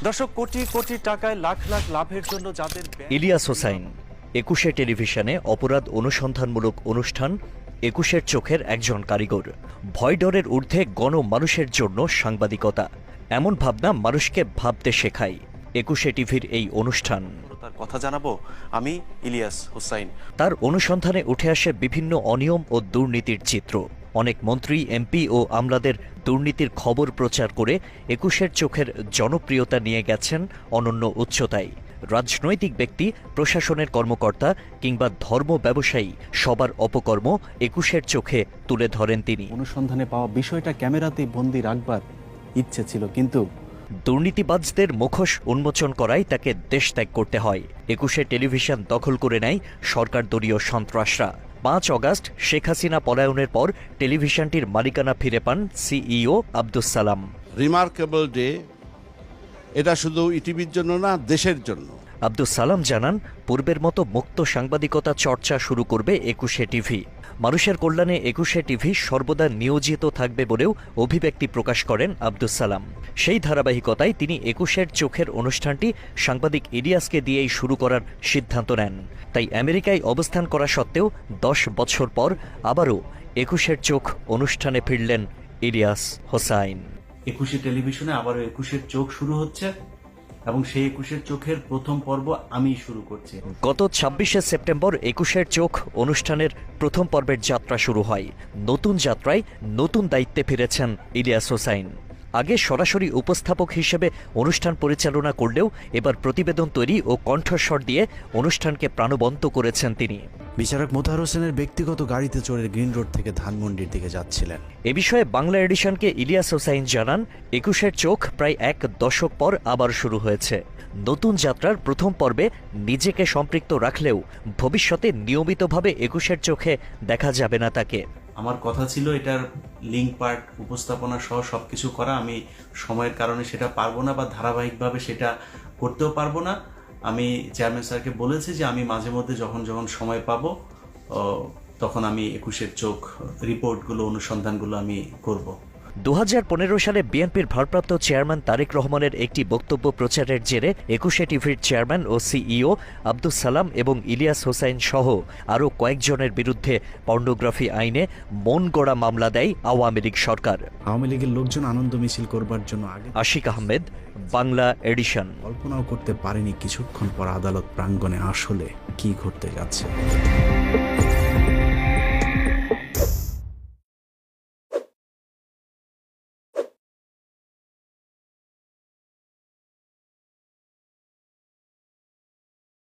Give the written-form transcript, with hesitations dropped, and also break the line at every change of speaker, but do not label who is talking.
দর্শক, কোটি কোটি টাকায় লাখ লাখ লাভের জন্য যাদের
ইলিয়াস হোসাইন, একুশে টেলিভিশনে অপরাধ অনুসন্ধানমূলক অনুষ্ঠান একুশের চোখের একজন কারিগর। ভয় ডরের ঊর্ধ্বে গণমানুষের জন্য সাংবাদিকতা, এমন ভাবনা মানুষকে ভাবতে শেখায়। একুশে টিভির এই অনুষ্ঠান
তার কথা জানাবো আমি ইলিয়াস হোসাইন।
তার অনুসন্ধানে উঠে আসে বিভিন্ন অনিয়ম ও দুর্নীতির চিত্র। অনেক মন্ত্রী, এমপি ও আমলাদের দুর্নীতির খবর প্রচার করে একুশের চোখের জনপ্রিয়তা নিয়ে গেছেন অনন্য উচ্চতায়। রাজনৈতিক ব্যক্তি, প্রশাসনের কর্মকর্তা কিংবা ধর্ম ব্যবসায়ী, সবার অপকর্ম একুশের চোখে তুলে ধরেন তিনি।
অনুসন্ধানে পাওয়া বিষয়টা ক্যামেরাতে বন্দি রাখবার ইচ্ছে ছিল, কিন্তু
দুর্নীতিবাজদের মুখোশ উন্মোচন করায় তাকে দেশ ত্যাগ করতে হয়। একুশে টেলিভিশন দখল করে নেয় সরকার দলীয় সন্ত্রাসরা। 5 অগাস্ট শেখ হাসিনা পলায়নের পর টেলিভিশনটির মালিকানা ফিরে পান CEO Abdus Salam.
Remarkable day, এটা শুধু ইটিভির জন্য না, দেশের জন্য।
আব্দুস সালাম জানান, পূর্বের মতো মুক্ত সাংবাদিকতা চর্চা শুরু করবে একুশে টিভি। মানুষের কল্যাণে একুশে টিভি সর্বদা নিয়োজিত থাকবে বলেও অভিব্যক্তি প্রকাশ করেন আব্দুস সালাম। সেই ধারাবাহিকতায় তিনি একুশের চোখের অনুষ্ঠানটি সাংবাদিক ইলিয়াসকে দিয়েই শুরু করার সিদ্ধান্ত নেন। তাই আমেরিকায় অবস্থান করা সত্ত্বেও 10 বছর পর আবারও একুশের চোখ অনুষ্ঠানে ফিরলেন ইলিয়াস হোসাইন।
একুশে টেলিভিশনে আবারও একুশের চোখ শুরু হচ্ছে এবং সেই একুশের চোখের প্রথম পর্ব আমি শুরু করছি।
গত 26শে সেপ্টেম্বর একুশের চোখ অনুষ্ঠানের প্রথম পর্বের যাত্রা শুরু হয়। নতুন যাত্রায় নতুন দায়িত্বে ফিরেছেন ইলিয়াস হোসাইন। আগে সরাসরি উপস্থাপক হিসেবে অনুষ্ঠান পরিচালনা করলেও এবার প্রতিবেদন তৈরি ও কণ্ঠস্বর দিয়ে অনুষ্ঠানকে প্রাণবন্ত করেছেন তিনি।
বিচারক মোতাহার হোসেনের ব্যক্তিগত গাড়িতে চড়ে গ্রিন রোড থেকে ধানমন্ডির দিকে যাচ্ছিলেন।
এ বিষয়ে বাংলা এডিশনকে ইলিয়াস হোসাইন জানান, একুশের চোখ প্রায় 1 দশক পর আবার শুরু হয়েছে। নতুন যাত্রার প্রথম পর্বে নিজেকে সম্পৃক্ত রাখলেও ভবিষ্যতে নিয়মিতভাবে একুশের চোখে দেখা যাবে না তাকে।
আমার কথা ছিল এটার লিঙ্ক পার্ট উপস্থাপনা সহ সবকিছু করা। আমি সময়ের কারণে সেটা পারবো না বা ধারাবাহিকভাবে সেটা করতেও পারবো না। আমি চেয়ারম্যান স্যারকে বলেছি যে আমি মাঝে মধ্যে যখন সময় পাবো তখন আমি একুশের চোখ রিপোর্টগুলো, অনুসন্ধানগুলো আমি করব।
2015 সালে বিএনপির ভারপ্রাপ্ত চেয়ারম্যান তারেক রহমানের একটি বক্তব্য প্রচারের জেরে একুশে টিভির চেয়ারম্যান ও সিইও আব্দুস সালাম এবং ইলিয়াস হোসাইন সহ আরও কয়েকজনের বিরুদ্ধে পর্নোগ্রাফি আইনে মন গড়া মামলা দেয় আওয়ামী লীগ সরকার।
আওয়ামী লীগের লোকজন আনন্দ মিছিল করবার জন্য আগে
আশিক আহমেদ, বাংলা এডিশন।
কল্পনাও করতে পারেনি কিছুক্ষণ পর আদালত প্রাঙ্গণে আসলে কি ঘটতে যাচ্ছে।